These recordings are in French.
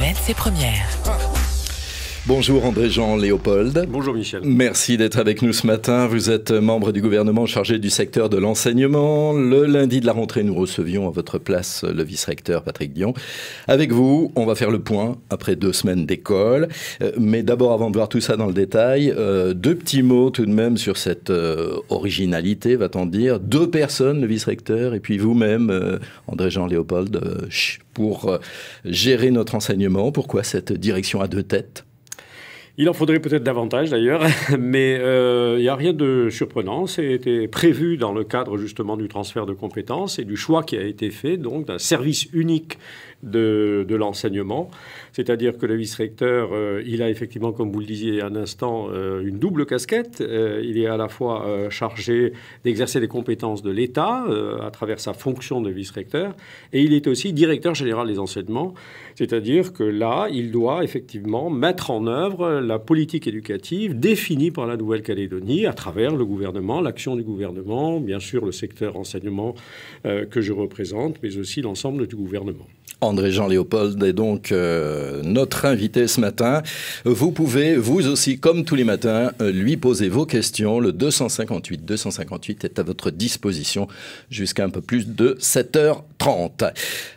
RMC Première. Bonjour André-Jean Léopold. Bonjour Michel. Merci d'être avec nous ce matin. Vous êtes membre du gouvernement chargé du secteur de l'enseignement. Le lundi de la rentrée, nous recevions à votre place le vice-recteur Patrick Dion. Avec vous, on va faire le point après 2 semaines d'école. Mais d'abord, avant de voir tout ça dans le détail, 2 petits mots tout de même sur cette originalité, va-t-on dire. 2 personnes, le vice-recteur, et puis vous-même, André-Jean Léopold, pour gérer notre enseignement. Pourquoi cette direction à 2 têtes ? Il en faudrait peut-être davantage d'ailleurs, mais il n'y a rien de surprenant. C'était prévu dans le cadre justement du transfert de compétences et du choix qui a été fait, donc d'un service unique de l'enseignement. C'est-à-dire que le vice-recteur, il a effectivement, comme vous le disiez un instant, une double casquette. Il est à la fois chargé d'exercer les compétences de l'État à travers sa fonction de vice-recteur, et il est aussi directeur général des enseignements. C'est-à-dire que là, il doit effectivement mettre en œuvre la politique éducative définie par la Nouvelle-Calédonie à travers le gouvernement, l'action du gouvernement, bien sûr le secteur enseignement que je représente, mais aussi l'ensemble du gouvernement. André-Jean Léopold est donc notre invité ce matin. Vous pouvez, vous aussi, comme tous les matins, lui poser vos questions. Le 258 est à votre disposition jusqu'à un peu plus de 7h30.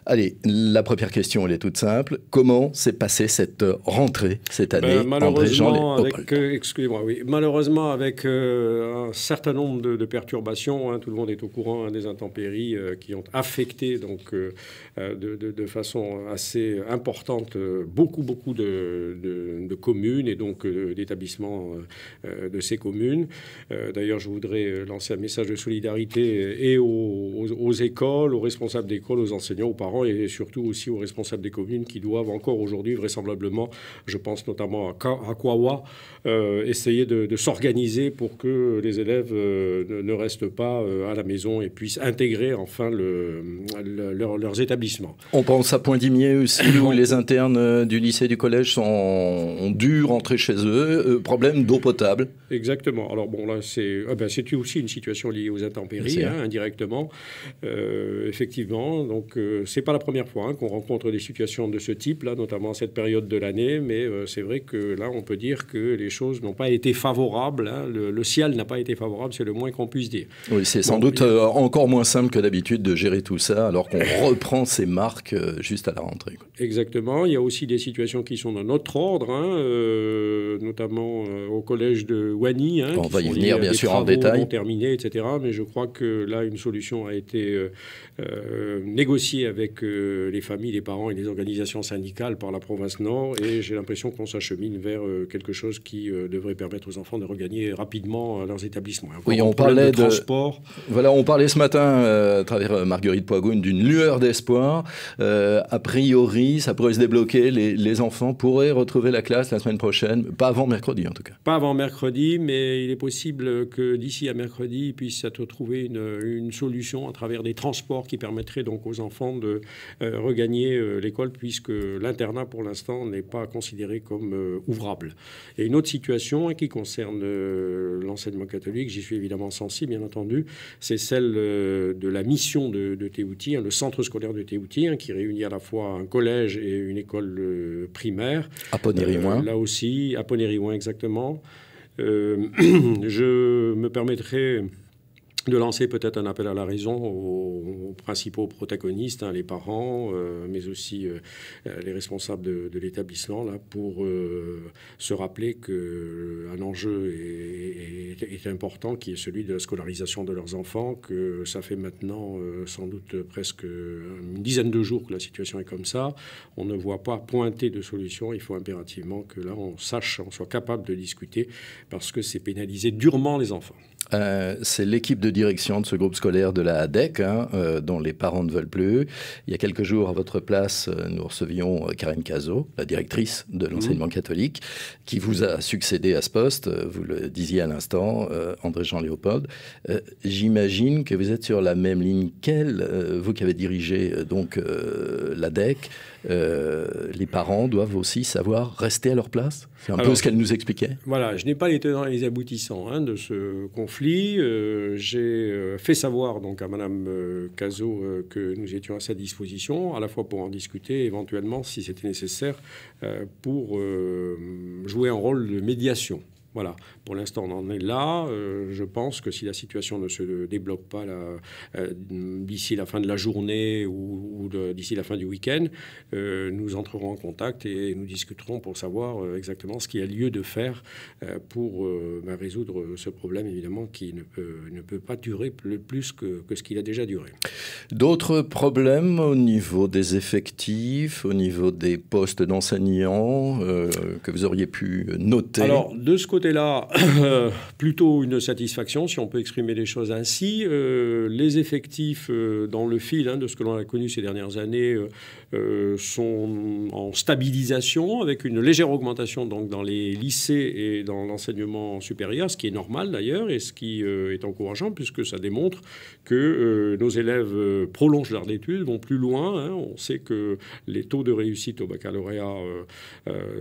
Allez, la première question, elle est toute simple. Comment s'est passée cette rentrée cette année, André-Jean Léopold ? Excusez-moi, oui. Malheureusement, avec un certain nombre de perturbations, tout le monde est au courant des intempéries qui ont affecté donc, de façon assez importante beaucoup de communes et donc d'établissements de ces communes. D'ailleurs, je voudrais lancer un message de solidarité et aux écoles, aux responsables d'écoles, aux enseignants, aux parents et surtout aussi aux responsables des communes qui doivent encore aujourd'hui, vraisemblablement, je pense notamment à Kawa, essayer de s'organiser pour que les élèves ne restent pas à la maison et puissent intégrer enfin leurs établissements. On pense à Poindimier aussi, où les internes du lycée et du collège ont dû rentrer chez eux. Problème d'eau potable. Exactement. Alors bon, là, c'est aussi une situation liée aux intempéries, indirectement. Effectivement, donc c'est pas la première fois qu'on rencontre des situations de ce type, là, notamment à cette période de l'année, mais c'est vrai que là, on peut dire que les choses n'ont pas été favorables. Le ciel n'a pas été favorable, c'est le moins qu'on puisse dire. Oui, c'est sans doute encore moins simple que d'habitude de gérer tout ça, alors qu'on reprend ses marques juste à la rentrée. Exactement. Il y a aussi des situations qui sont de notre ordre, notamment au collège de Wany. On va y venir, bien sûr, en détail. Terminés, etc. Mais je crois que là, une solution a été négociée avec les familles, les parents et les organisations syndicales par la province Nord. Et j'ai l'impression qu'on s'achemine vers quelque chose qui devrait permettre aux enfants de regagner rapidement leurs établissements. Oui, on parlait de transport. Voilà, on parlait ce matin, à travers Marguerite Poigoune, d'une lueur d'espoir. A priori, ça pourrait se débloquer. Les enfants pourraient retrouver la classe la semaine prochaine. Pas avant mercredi, en tout cas. Pas avant mercredi, mais il est possible que d'ici à mercredi, il puisse être trouvé une solution à travers des transports qui permettraient donc aux enfants de regagner l'école, puisque l'internat, pour l'instant, n'est pas considéré comme ouvrable. Et une autre situation qui concerne l'enseignement catholique, j'y suis évidemment sensible, bien entendu, c'est celle de la mission de Téhouti, le centre scolaire de Téhouti, qui réunit à la fois un collège et une école primaire. À Ponériouin. Là aussi, à Ponériouin, exactement. Je me permettrai de lancer peut-être un appel à la raison aux principaux protagonistes, les parents, mais aussi les responsables de l'établissement, là, pour se rappeler qu'un enjeu est important, qui est celui de la scolarisation de leurs enfants, que ça fait maintenant sans doute presque une dizaine de jours que la situation est comme ça. On ne voit pas pointer de solution. Il faut impérativement que là, on soit capable de discuter, parce que c'est pénaliser durement les enfants. C'est l'équipe de direction de ce groupe scolaire de la ADEC, dont les parents ne veulent plus. Il y a quelques jours, à votre place, nous recevions Karine Cazot, la directrice de l'enseignement catholique, qui vous a succédé à ce poste. Vous le disiez à l'instant, André-Jean Léopold. J'imagine que vous êtes sur la même ligne qu'elle, vous qui avez dirigé donc l'ADEC. les parents doivent aussi savoir rester à leur place. C'est un peu ce qu'elle nous expliquait. Voilà, je n'ai pas les tenants et les aboutissants de ce conflit. J'ai fait savoir donc à Madame Cazot que nous étions à sa disposition, à la fois pour en discuter, éventuellement, si c'était nécessaire, pour jouer un rôle de médiation. Voilà, pour l'instant on en est là. Je pense que si la situation ne se débloque pas d'ici la fin de la journée ou d'ici la fin du week-end, nous entrerons en contact et nous discuterons pour savoir exactement ce qu'il y a lieu de faire pour résoudre ce problème, évidemment, qui ne peut pas durer plus que ce qu'il a déjà duré. D'autres problèmes au niveau des effectifs, au niveau des postes d'enseignants que vous auriez pu noter? Alors, de ce côté-là, plutôt une satisfaction, si on peut exprimer les choses ainsi. Les effectifs dans le fil de ce que l'on a connu ces dernières années sont en stabilisation, avec une légère augmentation donc, dans les lycées et dans l'enseignement supérieur, ce qui est normal d'ailleurs, et ce qui est encourageant, puisque ça démontre que nos élèves prolongent leurs études, vont plus loin. On sait que les taux de réussite au baccalauréat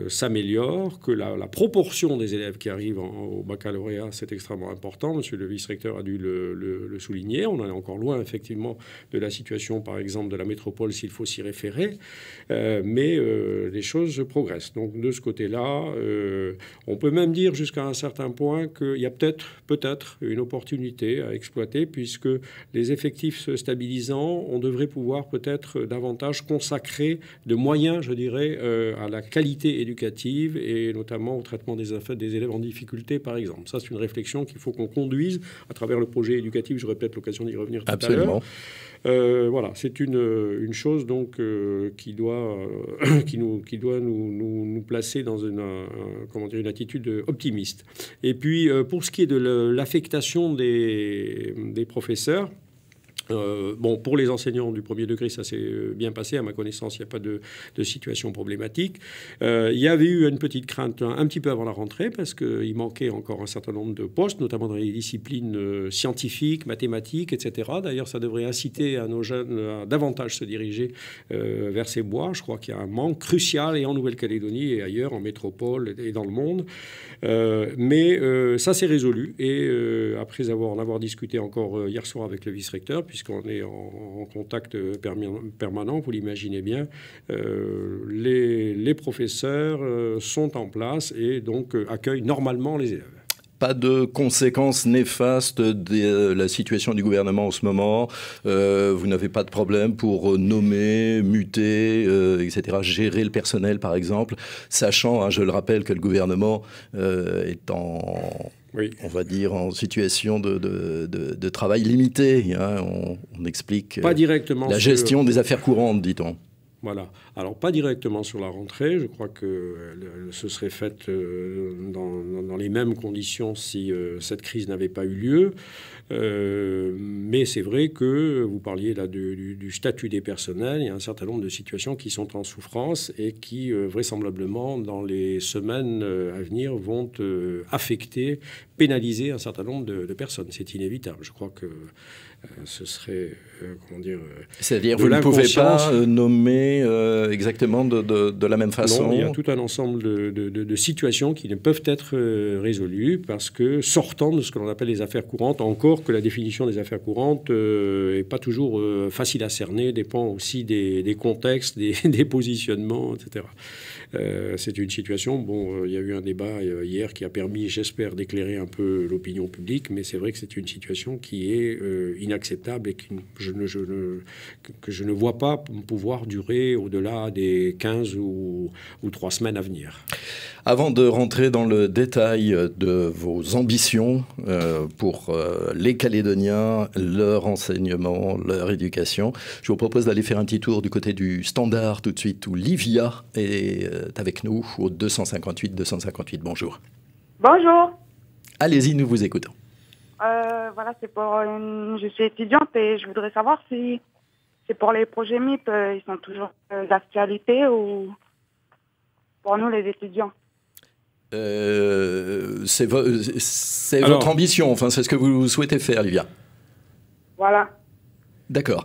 s'améliorent, que la proportion des élèves qui arrivent au baccalauréat, c'est extrêmement important. Monsieur le vice-recteur a dû le souligner. On en est encore loin, effectivement, de la situation, par exemple, de la métropole, s'il faut s'y référer. Mais les choses progressent. Donc, de ce côté-là, on peut même dire jusqu'à un certain point qu'il y a peut-être une opportunité à exploiter, puisque les effectifs se stabilisant, on devrait pouvoir peut-être davantage consacrer de moyens, je dirais, à la qualité éducative et notamment au traitement des élèves en difficulté, par exemple. Ça, c'est une réflexion qu'il faut qu'on conduise à travers le projet éducatif. J'aurai peut-être l'occasion d'y revenir tout à l'heure. Voilà, c'est une chose donc qui doit nous placer dans une attitude optimiste. Et puis, pour ce qui est de l'affectation des professeurs, pour les enseignants du premier degré, ça s'est bien passé. À ma connaissance, il n'y a pas de situation problématique. Il y avait eu une petite crainte un petit peu avant la rentrée parce qu'il manquait encore un certain nombre de postes, notamment dans les disciplines scientifiques, mathématiques, etc. D'ailleurs, ça devrait inciter à nos jeunes à davantage se diriger vers ces voies. Je crois qu'il y a un manque crucial et en Nouvelle-Calédonie et ailleurs, en métropole et dans le monde. Mais ça s'est résolu. Et après en avoir discuté encore hier soir avec le vice-recteur, puisqu'on est en contact permanent, vous l'imaginez bien, les professeurs sont en place et donc accueillent normalement les élèves. Pas de conséquences néfastes de la situation du gouvernement en ce moment. Vous n'avez pas de problème pour nommer, muter, etc., gérer le personnel, par exemple, sachant, je le rappelle, que le gouvernement est on va dire, en situation de travail limité. On explique pas directement la gestion des affaires courantes, dit-on. Voilà. Alors, pas directement sur la rentrée. Je crois que ce serait fait dans les mêmes conditions si cette crise n'avait pas eu lieu. Mais c'est vrai que vous parliez là du statut des personnels. Il y a un certain nombre de situations qui sont en souffrance et qui, vraisemblablement, dans les semaines à venir, vont affecter, pénaliser un certain nombre de personnes. C'est inévitable. Je crois que ce serait, c'est-à-dire, vous ne pouvez pas nommer exactement de la même façon? Non, il y a tout un ensemble de situations qui ne peuvent être résolues parce que sortant de ce que l'on appelle les affaires courantes, encore que la définition des affaires courantes n'est pas toujours facile à cerner, dépend aussi des contextes, des positionnements, etc. C'est une situation, il y a eu un débat hier qui a permis, j'espère, d'éclairer un peu l'opinion publique, mais c'est vrai que c'est une situation qui est inacceptable et que je ne vois pas pouvoir durer au-delà des 15 ou 3 semaines à venir. Avant de rentrer dans le détail de vos ambitions pour les Calédoniens, leur enseignement, leur éducation, je vous propose d'aller faire un petit tour du côté du Standard tout de suite, où Livia est avec nous au 258. Bonjour. Bonjour. Allez-y, nous vous écoutons. Voilà, je suis étudiante et je voudrais savoir si c'est pour les projets MIP, ils sont toujours d'actualité ou pour nous les étudiants. C'est votre ambition, c'est ce que vous souhaitez faire, Livia. Voilà. D'accord.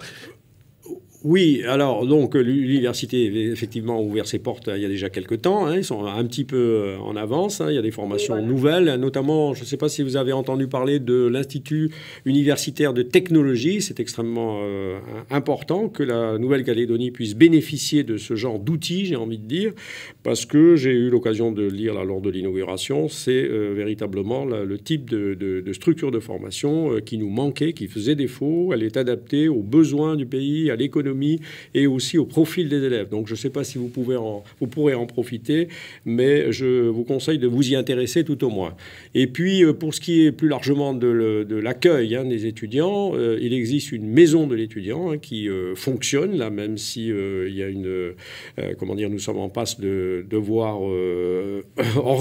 Oui, alors donc l'université effectivement a ouvert ses portes il y a déjà quelques temps. Hein, ils sont un petit peu en avance. Hein, il y a des formations nouvelles, notamment, je ne sais pas si vous avez entendu parler de l'Institut universitaire de technologie. C'est extrêmement important que la Nouvelle-Calédonie puisse bénéficier de ce genre d'outils, j'ai envie de dire, parce que j'ai eu l'occasion de le lire là, lors de l'inauguration. C'est véritablement le type de structure de formation qui nous manquait, qui faisait défaut. Elle est adaptée aux besoins du pays, à l'économie et aussi au profil des élèves. Donc je ne sais pas si vous pourrez en profiter, mais je vous conseille de vous y intéresser tout au moins. Et puis pour ce qui est plus largement de l'accueil des étudiants, il existe une maison de l'étudiant qui fonctionne, là, même si il y a nous sommes en passe de devoir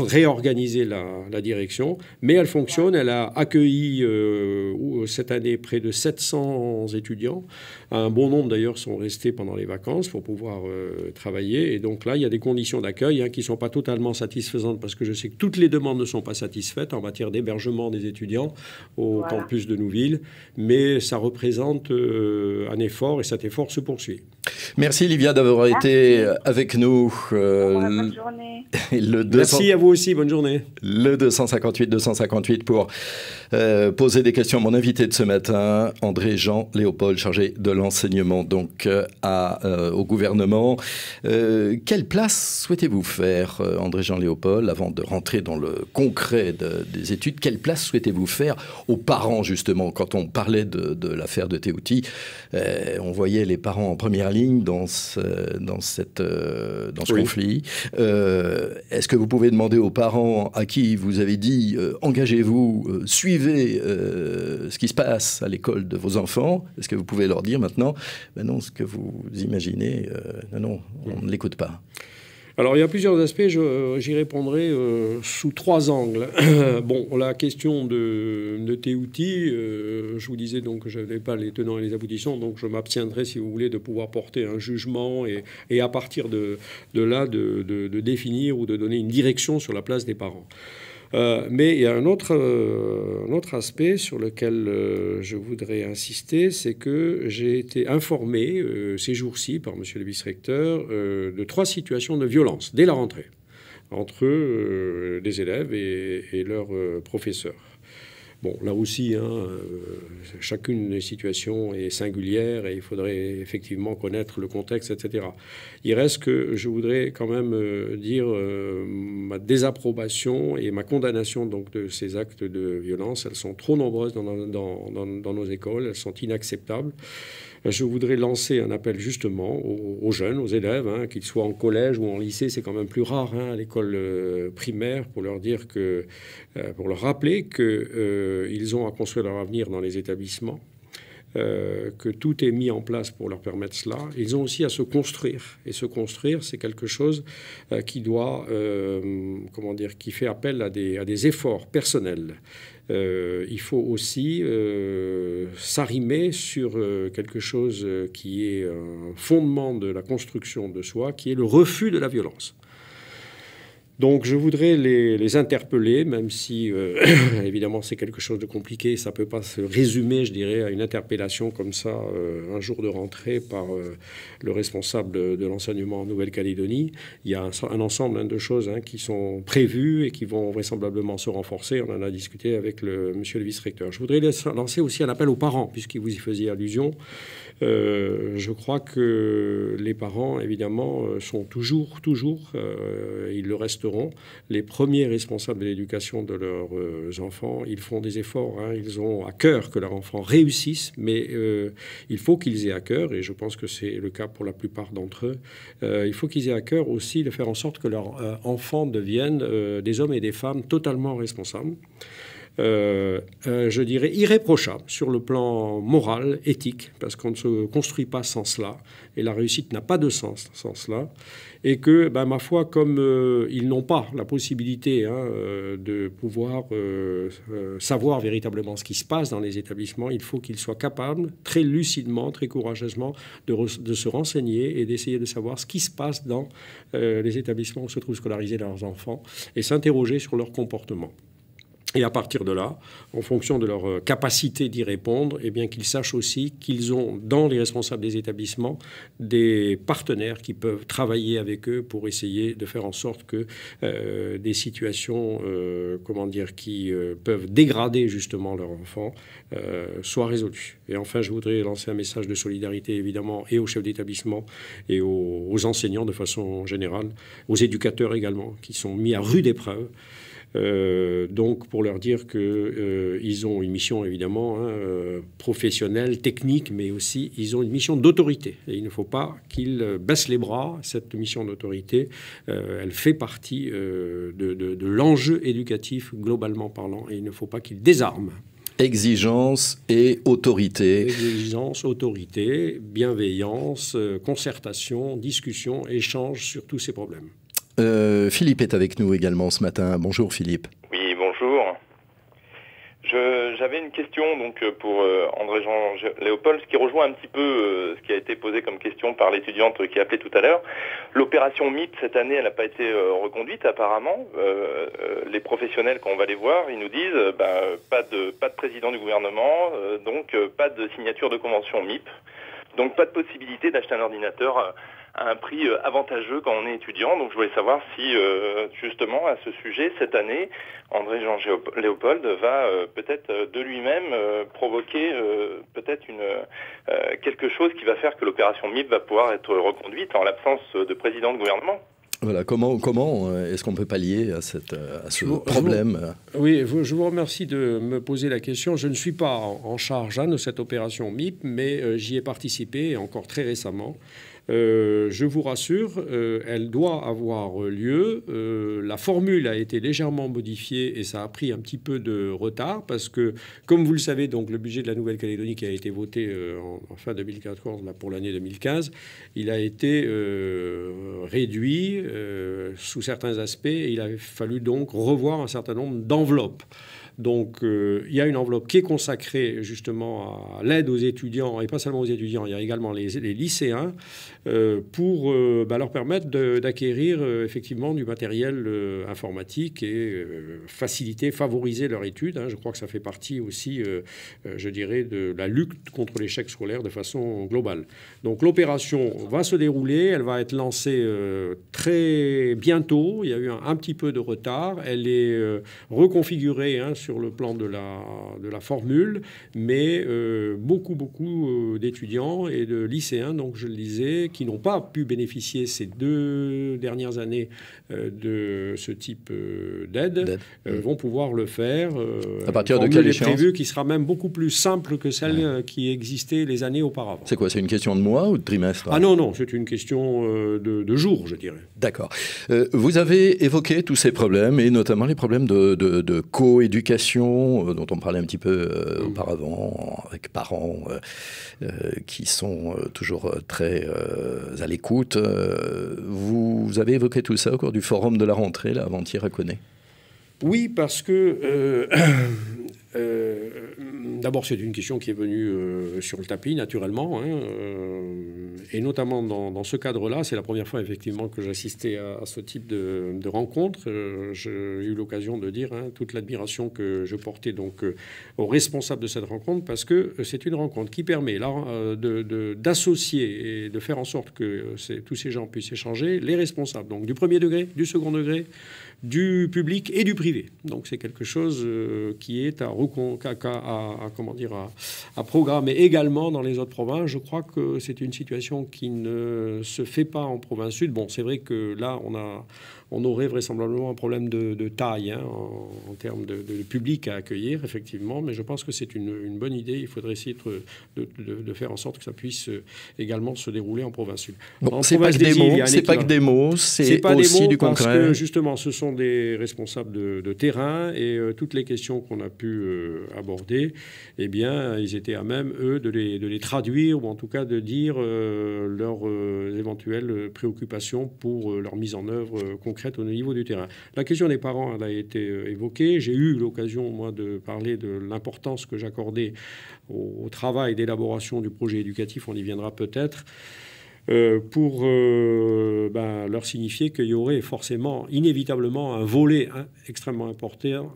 réorganiser la direction, mais elle fonctionne. Elle a accueilli cette année près de 700 étudiants. Un bon nombre d'ailleurs sont restés pendant les vacances pour pouvoir travailler. Et donc là, il y a des conditions d'accueil qui ne sont pas totalement satisfaisantes parce que je sais que toutes les demandes ne sont pas satisfaites en matière d'hébergement des étudiants au campus de Nouville. Mais ça représente un effort et cet effort se poursuit. Merci Livia d'avoir été avec nous. Bonne journée. Merci à vous aussi, bonne journée. Le 258 pour poser des questions à mon invité de ce matin, André-Jean Léopold, chargé de l'enseignement donc au gouvernement. Quelle place souhaitez-vous faire, André-Jean Léopold, avant de rentrer dans le concret des études? Quelle place souhaitez-vous faire aux parents, justement? Quand on parlait de l'affaire de Teouti, on voyait les parents en première ligne dans ce conflit. Est-ce que vous pouvez demander aux parents à qui vous avez dit engagez-vous, suivez ce qui se passe à l'école de vos enfants? Est-ce que vous pouvez leur dire maintenant non, ce que vous imaginez, non, on ne l'écoute pas? Alors, il y a plusieurs aspects. J'y répondrai sous 3 angles. Bon, la question de Teouti, je vous disais donc que je n'avais pas les tenants et les aboutissants, donc je m'abstiendrai, si vous voulez, de pouvoir porter un jugement et à partir de là, de définir ou de donner une direction sur la place des parents. Mais il y a un autre aspect sur lequel je voudrais insister, c'est que j'ai été informé ces jours-ci par monsieur le vice-recteur de 3 situations de violence dès la rentrée entre des élèves et leurs professeurs. Bon, là aussi, chacune des situations est singulière et il faudrait effectivement connaître le contexte, etc. Il reste que je voudrais quand même dire ma désapprobation et ma condamnation donc, de ces actes de violence. Elles sont trop nombreuses dans nos écoles, elles sont inacceptables. Je voudrais lancer un appel justement aux jeunes, aux élèves, qu'ils soient en collège ou en lycée, c'est quand même plus rare à l'école primaire, pour leur dire pour leur rappeler qu'ils ont à construire leur avenir dans les établissements, que tout est mis en place pour leur permettre cela. Ils ont aussi à se construire. Et se construire, c'est quelque chose qui doit, qui fait appel à des efforts personnels. Il faut aussi s'arrimer sur quelque chose qui est un fondement de la construction de soi, qui est le refus de la violence. Donc je voudrais les interpeller, même si évidemment c'est quelque chose de compliqué, ça ne peut pas se résumer, je dirais, à une interpellation comme ça un jour de rentrée par le responsable de l'enseignement en Nouvelle-Calédonie. Il y a un ensemble de choses qui sont prévues et qui vont vraisemblablement se renforcer. On en a discuté avec monsieur le vice-recteur. Je voudrais lancer aussi un appel aux parents, puisque vous y faisiez allusion. Je crois que les parents, évidemment, sont toujours, ils le resteront, les premiers responsables de l'éducation de leurs enfants. Ils font des efforts, ils ont à cœur que leurs enfants réussissent, mais il faut qu'ils aient à cœur, et je pense que c'est le cas pour la plupart d'entre eux, il faut qu'ils aient à cœur aussi de faire en sorte que leurs enfants deviennent des hommes et des femmes totalement responsables. Je dirais irréprochable sur le plan moral, éthique, parce qu'on ne se construit pas sans cela, et la réussite n'a pas de sens sans cela, et que, ma foi, comme ils n'ont pas la possibilité de pouvoir savoir véritablement ce qui se passe dans les établissements, il faut qu'ils soient capables, très lucidement, très courageusement, de se renseigner et d'essayer de savoir ce qui se passe dans les établissements où se trouvent scolarisés leurs enfants, et s'interroger sur leur comportement. Et à partir de là, en fonction de leur capacité d'y répondre, eh bien qu'ils sachent aussi qu'ils ont, dans les responsables des établissements, des partenaires qui peuvent travailler avec eux pour essayer de faire en sorte que des situations, qui peuvent dégrader justement leur enfant, soient résolues. Et enfin, je voudrais lancer un message de solidarité, évidemment, et aux chefs d'établissement et aux enseignants de façon générale, aux éducateurs également, qui sont mis à rude épreuve. Donc pour leur dire qu'ils ont une mission évidemment professionnelle, technique, mais aussi ils ont une mission d'autorité. Et il ne faut pas qu'ils baissent les bras. Cette mission d'autorité, elle fait partie de l'enjeu éducatif globalement parlant, et il ne faut pas qu'ils désarment. Exigence et autorité. Exigence, autorité, bienveillance, concertation, discussion, échange sur tous ces problèmes. Philippe est avec nous également ce matin. Bonjour Philippe. Oui, bonjour. J'avais une question donc pour André-Jean Léopold, ce qui rejoint un petit peu ce qui a été posé comme question par l'étudiante qui appelait tout à l'heure. L'opération MIP cette année, elle n'a pas été reconduite apparemment. Les professionnels, quand on va les voir, ils nous disent pas de président du gouvernement, donc pas de signature de convention MIP, donc pas de possibilité d'acheter un ordinateur à un prix avantageux quand on est étudiant. Donc je voulais savoir si, justement, à ce sujet, cette année, André-Jean Léopold va peut-être de lui-même provoquer peut-être quelque chose qui va faire que l'opération MIP va pouvoir être reconduite en l'absence de président de gouvernement. Voilà, comment est-ce qu'on peut pallier à ce problème? Oui, je vous remercie de me poser la question. Je ne suis pas en charge de cette opération MIP, mais j'y ai participé, encore très récemment. Je vous rassure, elle doit avoir lieu. La formule a été légèrement modifiée et ça a pris un petit peu de retard parce que, comme vous le savez, donc, le budget de la Nouvelle-Calédonie qui a été voté en fin 2014 là, pour l'année 2015, il a été réduit sous certains aspects et il a fallu donc revoir un certain nombre d'enveloppes. Donc, il y a une enveloppe qui est consacrée justement à l'aide aux étudiants, et pas seulement aux étudiants, il y a également les lycéens, pour leur permettre d'acquérir effectivement du matériel informatique et faciliter, favoriser leur étude. Je crois que ça fait partie aussi, je dirais, de la lutte contre l'échec scolaire de façon globale. Donc, l'opération va se dérouler, elle va être lancée très bientôt. Il y a eu un petit peu de retard. Elle est reconfigurée sur le plan de la formule, mais beaucoup d'étudiants et de lycéens, donc je le disais, qui n'ont pas pu bénéficier ces 2 dernières années de ce type d'aide vont pouvoir le faire. À partir de quelle échéance? Prévu qui sera même beaucoup plus simple que celle qui existait les années auparavant. C'est quoi? C'est une question de mois ou de trimestre? Ah non, c'est une question de jours, je dirais. D'accord. Vous avez évoqué tous ces problèmes, et notamment les problèmes de coéducation dont on parlait un petit peu auparavant, avec parents qui sont toujours très à l'écoute. Vous avez évoqué tout ça au cours du forum de la rentrée, là, avant-hier à Coné. Oui, parce que d'abord, c'est une question qui est venue sur le tapis, naturellement. Et notamment dans ce cadre-là, c'est la première fois, effectivement, que j'assistais à ce type de rencontre. J'ai eu l'occasion de dire toute l'admiration que je portais donc, aux responsables de cette rencontre, parce que c'est une rencontre qui permet d'associer et de faire en sorte que tous ces gens puissent échanger, les responsables, donc du premier degré, du second degré, du public et du privé. Donc c'est quelque chose qui est à programmer également dans les autres provinces. Je crois que c'est une situation qui ne se fait pas en province sud. Bon, c'est vrai que là, on aurait vraisemblablement un problème de taille en termes de public à accueillir, effectivement, mais je pense que c'est une bonne idée. Il faudrait essayer de faire en sorte que ça puisse également se dérouler en province sud. Bon, c'est pas que des mots, c'est aussi du concret. Parce que justement, ce sont des responsables de terrain et toutes les questions qu'on a pu aborder, eh bien, ils étaient à même, eux, de les traduire ou en tout cas de dire leurs éventuelles préoccupations pour leur mise en œuvre concrète au niveau du terrain. La question des parents, elle a été évoquée. J'ai eu l'occasion, moi, de parler de l'importance que j'accordais au travail d'élaboration du projet éducatif. On y viendra peut-être. pour leur signifier qu'il y aurait forcément, inévitablement, un volet extrêmement important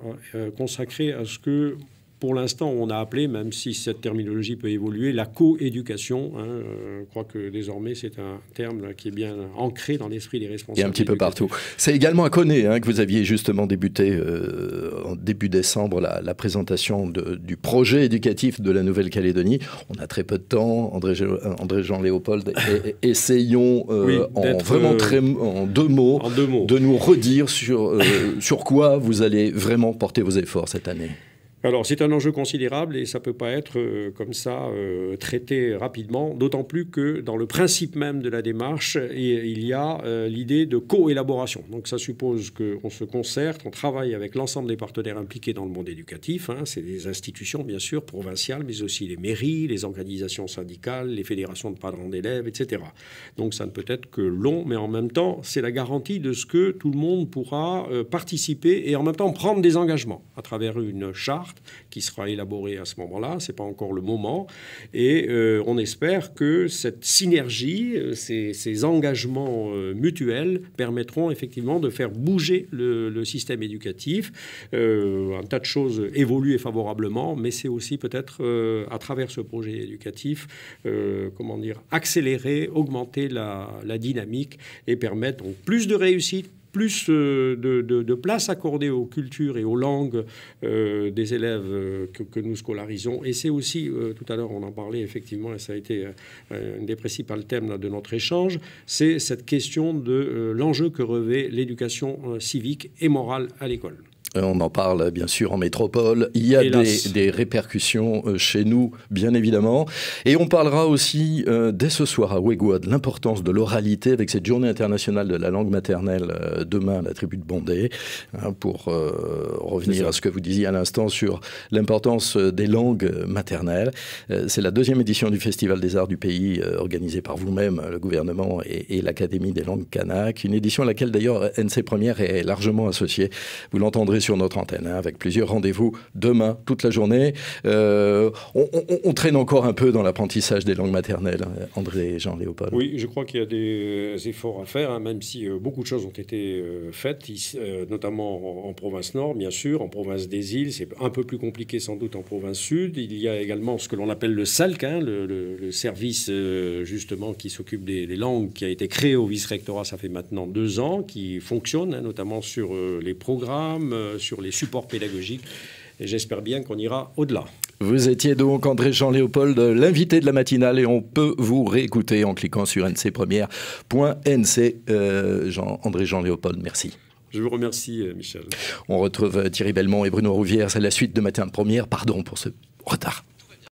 consacré à ce que, pour l'instant, on a appelé, même si cette terminologie peut évoluer, la co-éducation. Je crois que désormais, c'est un terme qui est bien ancré dans l'esprit des responsables. Et un petit peu partout. C'est également à Koné que vous aviez justement débuté en début décembre la présentation du projet éducatif de la Nouvelle-Calédonie. On a très peu de temps. André-Jean Léopold, essayons en deux mots de nous redire sur quoi vous allez vraiment porter vos efforts cette année. Alors, c'est un enjeu considérable et ça ne peut pas être comme ça traité rapidement, d'autant plus que dans le principe même de la démarche, il y a l'idée de co-élaboration. Donc, ça suppose qu'on se concerte, on travaille avec l'ensemble des partenaires impliqués dans le monde éducatif. C'est des institutions, bien sûr, provinciales, mais aussi les mairies, les organisations syndicales, les fédérations de parents d'élèves, etc. Donc, ça ne peut être que long, mais en même temps, c'est la garantie de ce que tout le monde pourra participer et en même temps prendre des engagements à travers une charte qui sera élaborée à ce moment-là. Ce n'est pas encore le moment. Et on espère que cette synergie, ces engagements mutuels permettront effectivement de faire bouger le système éducatif. Un tas de choses évoluent favorablement, mais c'est aussi peut-être à travers ce projet éducatif, accélérer, augmenter la dynamique et permettre donc plus de réussite, plus de place accordée aux cultures et aux langues des élèves que nous scolarisons. Et c'est aussi, tout à l'heure on en parlait effectivement, et ça a été un des principaux thèmes de notre échange, c'est cette question de l'enjeu que revêt l'éducation civique et morale à l'école. On en parle bien sûr en métropole. Il y a des répercussions chez nous, bien évidemment. Et on parlera aussi dès ce soir à Wegua de l'importance de l'oralité avec cette journée internationale de la langue maternelle demain à la tribu de Bondé, pour revenir à ce que vous disiez à l'instant sur l'importance des langues maternelles. C'est la 2e édition du Festival des Arts du Pays, organisé par vous-même, le gouvernement et l'Académie des langues kanak. Une édition à laquelle d'ailleurs NC Première est largement associée. Vous l'entendrez sur notre antenne, avec plusieurs rendez-vous demain, toute la journée. On traîne encore un peu dans l'apprentissage des langues maternelles, André-Jean Léopold. Oui, je crois qu'il y a des efforts à faire, même si beaucoup de choses ont été faites, notamment en province nord, bien sûr, en province des îles. C'est un peu plus compliqué sans doute en province sud. Il y a également ce que l'on appelle le SALC, le service justement qui s'occupe des langues, qui a été créé au vice-rectorat, ça fait maintenant 2 ans, qui fonctionne, notamment sur les programmes, sur les supports pédagogiques. Et j'espère bien qu'on ira au-delà. Vous étiez donc André-Jean Léopold, l'invité de la matinale, et on peut vous réécouter en cliquant sur ncpremière.nc. André-Jean Léopold, merci. Je vous remercie, Michel. On retrouve Thierry Belmont et Bruno Rouvière. C'est la suite de Matin de Première. Pardon pour ce retard.